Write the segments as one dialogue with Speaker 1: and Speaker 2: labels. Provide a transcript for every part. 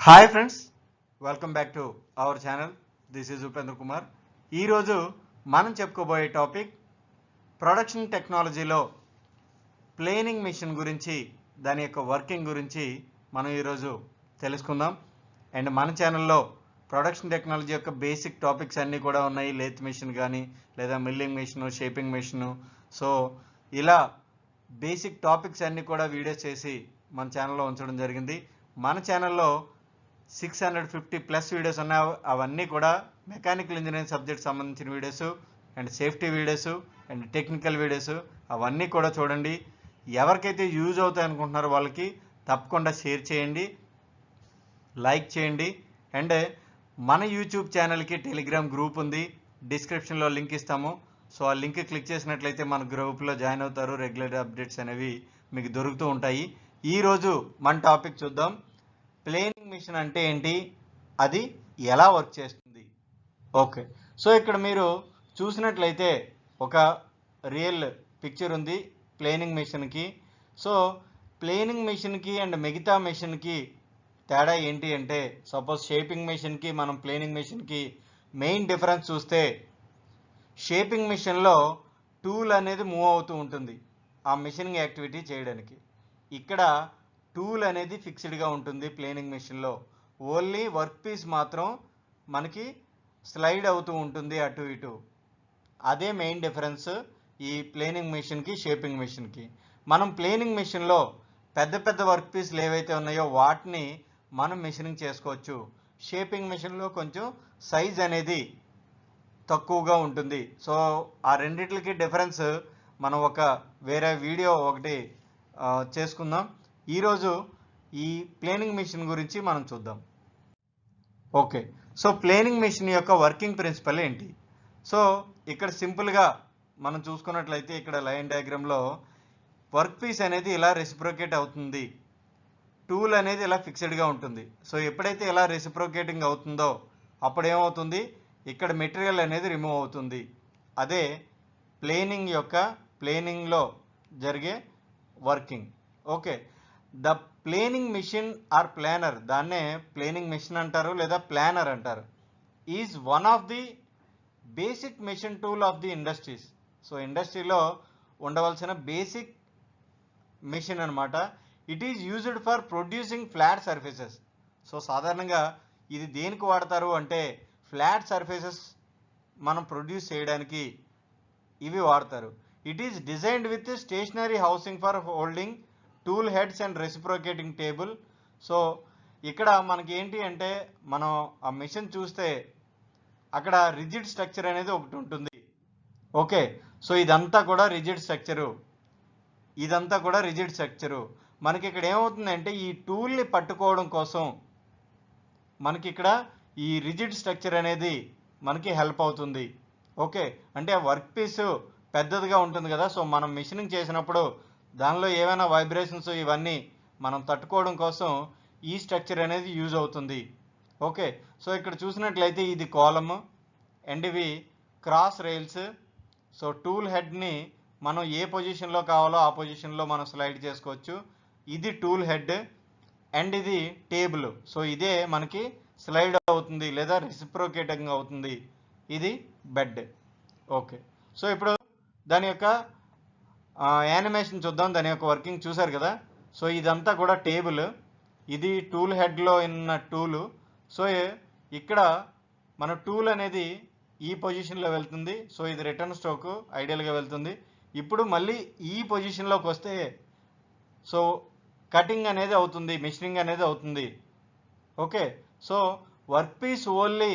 Speaker 1: Hi friends, welcome back to our channel. This is Upendra Kumar. ఈరోజు మనం చెప్పుకోబోయే టాపిక్ ప్రొడక్షన్ టెక్నాలజీలో ప్లేనింగ్ మిషన్ గురించి, దాని యొక్క వర్కింగ్ గురించి మనం ఈరోజు తెలుసుకుందాం. అండ్ మన ఛానల్లో ప్రొడక్షన్ టెక్నాలజీ యొక్క బేసిక్ టాపిక్స్ అన్నీ కూడా ఉన్నాయి. లేత్ మిషన్ కానీ, లేదా milling machine, shaping machine. So ఇలా బేసిక్ టాపిక్స్ అన్నీ కూడా వీడియోస్ చేసి మన ఛానల్లో ఉంచడం జరిగింది. మన ఛానల్లో 650+ వీడియోస్ ఉన్నాయి. అవన్నీ కూడా మెకానికల్ ఇంజనీరింగ్ సబ్జెక్ట్ సంబంధించిన videos and safety videos and technical videos. అవన్నీ కూడా చూడండి. ఎవరికైతే యూజ్ అవుతాయి అనుకుంటున్నారో వాళ్ళకి తప్పకుండా షేర్ చేయండి, లైక్ చేయండి. అండ్ మన యూట్యూబ్ ఛానల్కి టెలిగ్రామ్ గ్రూప్ ఉంది, డిస్క్రిప్షన్లో లింక్ ఇస్తాము. సో ఆ లింక్ క్లిక్ చేసినట్లయితే మన గ్రూప్లో జాయిన్ అవుతారు. రెగ్యులర్ అప్డేట్స్ అనేవి మీకు దొరుకుతూ ఉంటాయి. ఈరోజు మన టాపిక్ చూద్దాం. ప్లేనింగ్ మిషన్ అంటే ఏంటి, అది ఎలా వర్క్ చేస్తుంది. ఓకే, సో ఇక్కడ మీరు చూసినట్లయితే ఒక రియల్ పిక్చర్ ఉంది ప్లేనింగ్ మిషన్కి. సో ప్లేనింగ్ మిషన్కి అండ్ మిగతా మిషన్కి తేడా ఏంటి అంటే, సపోజ్ షేపింగ్ మిషన్కి మనం ప్లేనింగ్ మిషన్కి మెయిన్ డిఫరెన్స్ చూస్తే, షేపింగ్ మిషన్లో టూల్ అనేది మూవ్ అవుతూ ఉంటుంది ఆ మిషనింగ్ యాక్టివిటీ చేయడానికి. ఇక్కడ టూల్ అనేది ఫిక్స్డ్గా ఉంటుంది ప్లేనింగ్ మిషన్లో. ఓన్లీ వర్క్ పీస్ మాత్రం మనకి స్లైడ్ అవుతూ ఉంటుంది అటు ఇటు. అదే మెయిన్ డిఫరెన్స్ ఈ ప్లేనింగ్ మిషన్కి షేపింగ్ మిషన్కి. మనం ప్లేనింగ్ మిషన్లో పెద్ద పెద్ద వర్క్ పీస్లు ఏవైతే ఉన్నాయో వాటిని మనం మిషనింగ్ చేసుకోవచ్చు. షేపింగ్ మిషన్లో కొంచెం సైజ్ అనేది తక్కువగా ఉంటుంది. సో ఆ రెండిట్లకి డిఫరెన్స్ మనం ఒక వేరే వీడియో ఒకటి చేసుకుందాం. ఈరోజు ఈ ప్లేనింగ్ మిషన్ గురించి మనం చూద్దాం. ఓకే, సో ప్లేనింగ్ మిషన్ యొక్క వర్కింగ్ ప్రిన్సిపల్ ఏంటి? సో ఇక్కడ సింపుల్గా మనం చూసుకున్నట్లయితే, ఇక్కడ లైన్ డయాగ్రామ్లో వర్క్ పీస్ అనేది ఇలా రెసిప్రోకేట్ అవుతుంది, టూల్ అనేది ఇలా ఫిక్స్డ్గా ఉంటుంది. సో ఎప్పుడైతే ఇలా రెసిప్రోకేటింగ్ అవుతుందో అప్పుడు ఏమవుతుంది, ఇక్కడ మెటీరియల్ అనేది రిమూవ్ అవుతుంది. అదే ప్లేనింగ్లో జరిగే working. Okay, the planing machine or planer, దాన్నే ప్లేనింగ్ మిషన్ అంటారు లేదా ప్లానర్ అంటారు, is one of the basic machine tool of the industries. So ఇండస్ట్రీలో ఉండవలసిన బేసిక్ మిషన్ అనమాట. It is used for producing flat surfaces. So సాధారణంగా ఇది దేనికి వాడతారు అంటే, ఫ్లాట్ సర్ఫేసెస్ మనం ప్రొడ్యూస్ చేయడానికి ఇవి వాడతారు. It is designed with stationary housing for holding tool heads and reciprocating table. So ఇక్కడ మనకి ఏంటి అంటే, మనం ఆ మిషన్ చూస్తే అక్కడ రిజిడ్ స్ట్రక్చర్ అనేది ఒకటి ఉంటుంది. ఓకే, సో ఇదంతా కూడా రిజిడ్ స్ట్రక్చరు. మనకి ఇక్కడ ఏమవుతుందంటే, ఈ టూల్ని పట్టుకోవడం కోసం మనకి ఇక్కడ ఈ రిజిడ్ స్ట్రక్చర్ అనేది మనకి హెల్ప్ అవుతుంది. ఓకే, అంటే వర్క్ పీస్ పెద్దదిగా ఉంటుంది కదా. సో మనం మిషనింగ్ చేసినప్పుడు దానిలో ఏమైనా వైబ్రేషన్స్ ఇవన్నీ మనం తట్టుకోవడం కోసం ఈ స్ట్రక్చర్ అనేది యూజ్ అవుతుంది. ఓకే, సో ఇక్కడ చూసినట్లయితే ఇది కాలమ్ అండ్ ఇవి క్రాస్ రైల్స్. సో టూల్ హెడ్ని మనం ఏ పొజిషన్లో కావాలో ఆ పొజిషన్లో మనం స్లైడ్ చేసుకోవచ్చు. ఇది టూల్ హెడ్ అండ్ ఇది టేబుల్. సో ఇదే మనకి స్లైడ్ అవుతుంది లేదా రెసిప్రోకేటింగ్ అవుతుంది. ఇది బెడ్. ఓకే, సో ఇప్పుడు దాని యొక్క యానిమేషన్ చూద్దాం. దాని యొక్క వర్కింగ్ చూసారు కదా. సో ఇదంతా కూడా టేబుల్, ఇది టూల్ హెడ్లో ఉన్న టూలు. సో ఇక్కడ మన టూల్ అనేది ఈ పొజిషన్లో వెళ్తుంది. సో ఇది రిటర్న్ స్ట్రోక్ ఐడియల్గా వెళ్తుంది. ఇప్పుడు మళ్ళీ ఈ పొజిషన్లోకి వస్తే సో కటింగ్ అనేది అవుతుంది, మిషనింగ్ అనేది అవుతుంది. Okay, so work piece only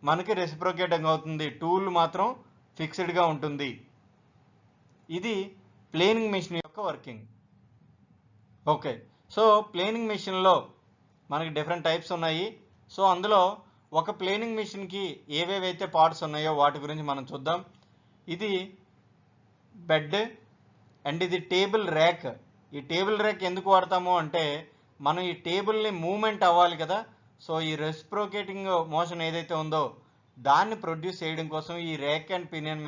Speaker 1: మనకి రెసిప్రోకేటింగ్ అవుతుంది, టూల్ మాత్రం ఫిక్స్డ్గా ఉంటుంది. ఇది ప్లేనింగ్ మిషన్ యొక్క వర్కింగ్. ఓకే, సో ప్లేనింగ్ మిషన్లో మనకి డిఫరెంట్ టైప్స్ ఉన్నాయి. సో అందులో ఒక ప్లేనింగ్ మిషన్కి ఏవేవైతే పార్ట్స్ ఉన్నాయో వాటి గురించి మనం చూద్దాం. ఇది బెడ్ అండ్ ఇది టేబుల్ ర్యాక్. ఈ టేబుల్ ర్యాక్ ఎందుకు వాడతాము అంటే, మనం ఈ టేబుల్ని మూవ్మెంట్ అవ్వాలి కదా. సో ఈ రెసిప్రోకేటింగ్ మోషన్ ఏదైతే ఉందో దాన్ని ప్రొడ్యూస్ చేయడం కోసం ఈ ర్యాక్ అండ్ పినియన్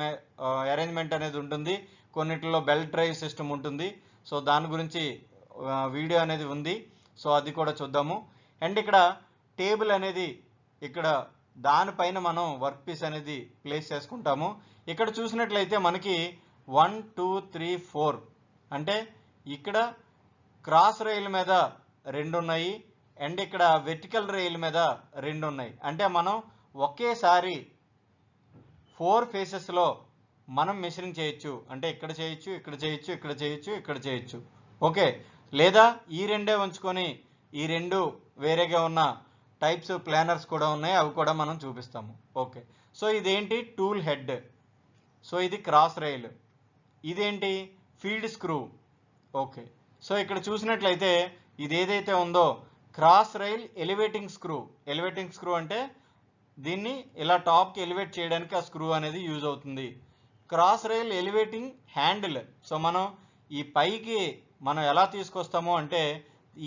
Speaker 1: అరేంజ్మెంట్ అనేది ఉంటుంది. కొన్నిటిలో బెల్ట్ డ్రైవ్ సిస్టమ్ ఉంటుంది. సో దాని గురించి వీడియో అనేది ఉంది. సో అది కూడా చూద్దాము. అండ్ ఇక్కడ టేబుల్ అనేది ఇక్కడ దానిపైన మనం వర్క్ పీస్ అనేది ప్లేస్ చేసుకుంటాము. ఇక్కడ చూసినట్లయితే మనకి 1 2 3 4 అంటే ఇక్కడ క్రాస్ రైల్ మీద 2 ఉన్నాయి అండ్ ఇక్కడ వెర్టికల్ రైల్ మీద 2 ఉన్నాయి. అంటే మనం ఒకేసారి 4 ఫేసెస్లో మనం మెషరింగ్ చేయొచ్చు. అంటే ఇక్కడ చేయొచ్చు, ఇక్కడ చేయొచ్చు, ఇక్కడ చేయొచ్చు, ఇక్కడ చేయొచ్చు. ఓకే, లేదా ఈ రెండే ఉంచుకొని ఈ రెండు వేరేగా ఉన్న టైప్స్ ప్లానర్స్ కూడా ఉన్నాయి, అవి కూడా మనం చూపిస్తాము. ఓకే, సో ఇదేంటి టూల్ హెడ్, సో ఇది క్రాస్ రైల్, ఇదేంటి ఫీల్డ్ స్క్రూ. ఓకే, సో ఇక్కడ చూసినట్లయితే ఇది ఏదైతే ఉందో cross rail elevating screw. Elevating screw అంటే దీన్ని ఇలా టాప్కి ఎలివేట్ చేయడానికి ఆ స్క్రూ అనేది యూజ్ అవుతుంది. Cross rail elevating handle, so మనం ఈ పైకి మనం ఎలా తీసుకొస్తామో అంటే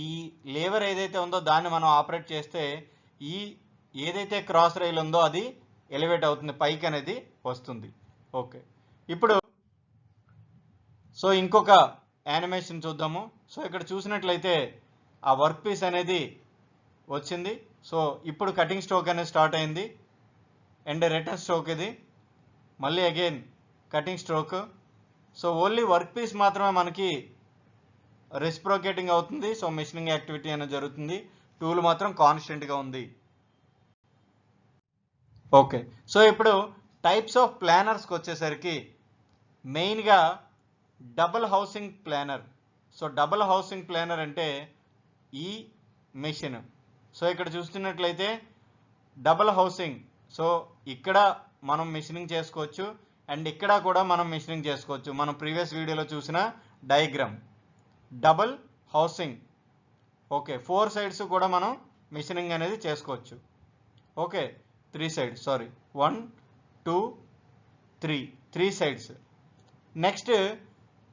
Speaker 1: ఈ లేవర్ ఏదైతే ఉందో దాన్ని మనం ఆపరేట్ చేస్తే ఈ ఏదైతే క్రాస్ రైల్ ఉందో అది ఎలివేట్ అవుతుంది, పైకి అనేది వస్తుంది. ఓకే, ఇప్పుడు సో ఇంకొక యానిమేషన్ చూద్దాము. సో ఇక్కడ చూసినట్లయితే ఆ వర్క్ పీస్ అనేది వచ్చింది. సో ఇప్పుడు కటింగ్ స్ట్రోక్ అనేది స్టార్ట్ అయింది అండ్ రిటర్న్ స్ట్రోక్ ఇది, మళ్ళీ again cutting stroke. So only work piece మాత్రమే మనకి రెసిప్రోకేటింగ్ అవుతుంది. సో మెషినింగ్ యాక్టివిటీ అనేది జరుగుతుంది, టూల్ మాత్రం కాన్స్టెంట్గా ఉంది. ఓకే, సో ఇప్పుడు టైప్స్ ఆఫ్ ప్లానర్స్కి వచ్చేసరికి మెయిన్గా double housing planer. So double housing planer అంటే ఈ మెషిన్. సో ఇక్కడ చూస్తున్నట్లయితే డబుల్ హౌసింగ్, సో ఇక్కడ మనం మెషినింగ్ చేసుకోవచ్చు అండ్ ఇక్కడ కూడా మనం మెషినింగ్ చేసుకోవచ్చు. మనం ప్రీవియస్ వీడియోలో చూసిన diagram double housing. Okay, 4 sides కూడా మనం మెషినింగ్ అనేది చేసుకోవచ్చు. Okay, 3 sides, sorry 1 2 3 sides. Next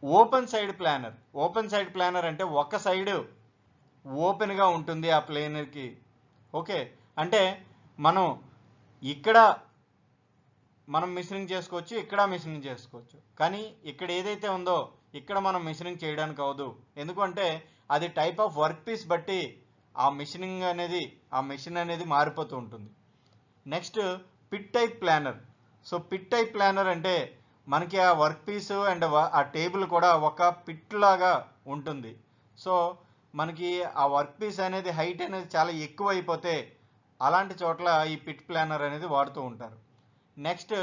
Speaker 1: open side planer. Open side planer అంటే ఒక సైడ్ ఓపెన్గా ఉంటుంది ఆ ప్లేనర్కి. ఓకే, అంటే మనం ఇక్కడ మనం మిషనింగ్ చేసుకోవచ్చు, ఇక్కడ మిషనింగ్ చేసుకోవచ్చు, కానీ ఇక్కడ ఏదైతే ఉందో ఇక్కడ మనం మిషనింగ్ చేయడానికి అవ్వదు. ఎందుకంటే అది టైప్ ఆఫ్ వర్క్ పీస్ బట్టి ఆ మిషనింగ్ అనేది ఆ మిషన్ అనేది మారిపోతూ ఉంటుంది. Next pit type planer. So pit type planer అంటే మనకి ఆ వర్క్ పీస్ అండ్ ఆ టేబుల్ కూడా ఒక పిట్ లాగా ఉంటుంది. సో మనకి ఆ వర్క్ పీస్ అనేది హైట్ అనేది చాలా ఎక్కువ అయిపోతే అలాంటి చోట్ల ఈ పిట్ ప్లానర్ అనేది వాడుతూ ఉంటారు. నెక్స్ట్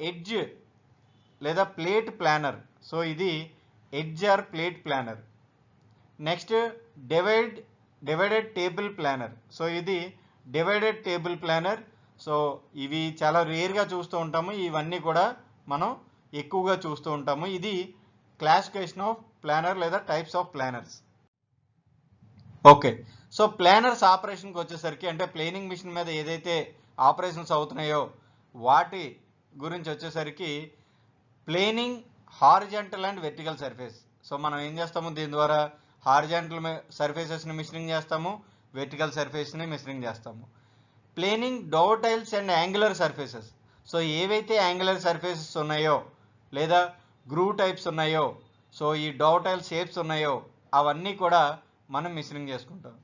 Speaker 1: ఎడ్జ్ లేదా ప్లేట్ ప్లానర్. సో ఇది edge or plate planer. Next divided table planer. So ఇది డివైడెడ్ టేబుల్ ప్లానర్. సో ఇవి చాలా రేర్గా చూస్తూ ఉంటాము, ఇవన్నీ కూడా మనం ఎక్కువగా చూస్తూ ఉంటాము. ఇది క్లాసిఫికేషన్ ఆఫ్ ప్లానర్ లేదా types of planners. Okay, so planners ఆపరేషన్కి వచ్చేసరికి అంటే ప్లేనింగ్ మిషన్ మీద ఏదైతే ఆపరేషన్స్ అవుతున్నాయో వాటి గురించి వచ్చేసరికి planing horizontal and vertical surface. So మనం ఏం చేస్తాము, దీని ద్వారా హారిజాంటల్ సర్ఫేసెస్ని మిషనింగ్ చేస్తాము, వెర్టికల్ సర్ఫేస్ని మిషనింగ్ చేస్తాము. Planing dovetails and angular surfaces. So ఏవైతే యాంగులర్ సర్ఫేసెస్ ఉన్నాయో లేదా గ్రూవ్ టైప్స్ ఉన్నాయో, సో ఈ డోటైల్ షేప్స్ ఉన్నాయో అవన్నీ కూడా మనం మిషనింగ్ చేసుకుంటాం.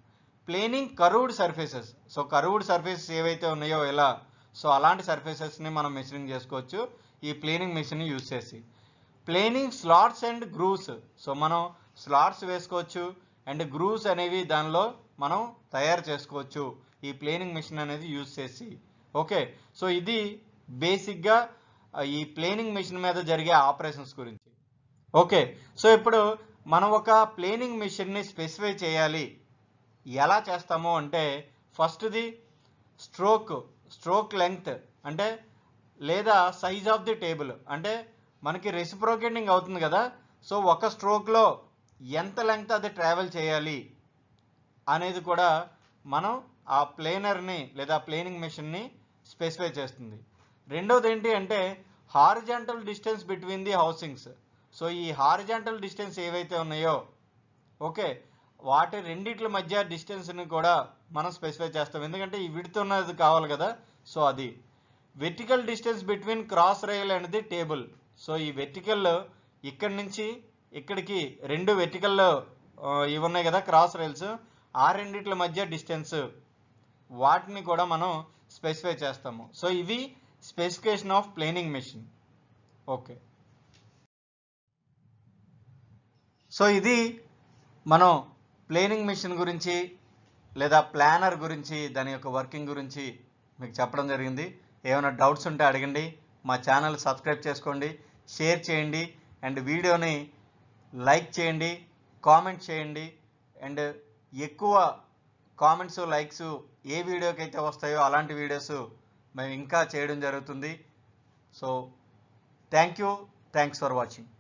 Speaker 1: Planning curved surfaces. So curved surfaces ఏవైతే ఉన్నాయో ఇలా, సో అలాంటి సర్ఫేసెస్ని మనం మిషనింగ్ చేసుకోవచ్చు ఈ ప్లేనింగ్ మిషన్ యూజ్ చేసి. Planning slots and grooves. So మనం స్లాట్స్ వేసుకోవచ్చు అండ్ గ్రూవ్స్ అనేవి దానిలో మనం తయారు చేసుకోవచ్చు ఈ ప్లేనింగ్ మిషన్ అనేది యూజ్ చేసి. ఓకే, సో ఇది బేసిక్గా ఈ ప్లేనింగ్ మిషన్ మీద జరిగే ఆపరేషన్స్ గురించి. ఓకే, సో ఇప్పుడు మనం ఒక ప్లేనింగ్ మిషన్ని స్పెసిఫై చేయాలి, ఎలా చేస్తాము అంటే ఫస్ట్ది స్ట్రోక్ లెంగ్త్ అంటే లేదా సైజ్ ఆఫ్ ది టేబుల్. అంటే మనకి రెసిప్రోకేటింగ్ అవుతుంది కదా, సో ఒక స్ట్రోక్లో ఎంత లెంగ్త్ అది ట్రావెల్ చేయాలి అనేది కూడా మనం ఆ ప్లేనర్ని లేదా ప్లేనింగ్ మిషన్ని స్పెసిఫై చేస్తుంది. రెండోది ఏంటి అంటే horizontal distance between the housings. So ఈ హారిజాంటల్ డిస్టెన్స్ ఏవైతే ఉన్నాయో ఓకే వాటి రెండిట్ల మధ్య డిస్టెన్స్ని కూడా మనం స్పెసిఫై చేస్తాం, ఎందుకంటే ఈ విడ్త్ ఉన్నది కావాలి కదా. సో అది vertical distance between cross rail and the table. So ఈ వెర్టికల్ ఇక్కడి నుంచి ఇక్కడికి 2 వెర్టికల్ ఇవి ఉన్నాయి కదా క్రాస్ రైల్స్, ఆ రెండిట్ల మధ్య డిస్టెన్స్. వాటిని కూడా మనం స్పెసిఫై చేస్తాము. సో ఇవి specification of planning machine. Okay, so ఇది మనం ప్లేనింగ్ మెషిన్ గురించి లేదా ప్లానర్ గురించి దాని యొక్క వర్కింగ్ గురించి మీకు చెప్పడం జరిగింది. ఏమైనా డౌట్స్ ఉంటే అడగండి. మా ఛానల్ సబ్స్క్రైబ్ చేసుకోండి, షేర్ చేయండి, అండ్ వీడియోని లైక్ చేయండి, కామెంట్ చేయండి. అండ్ ఎక్కువ కామెంట్స్ లైక్స్ ఏ వీడియోకి అయితే వస్తాయో అలాంటి వీడియోస్ మేము ఇంకా చేయడం జరుగుతుంది. So thanks for watching.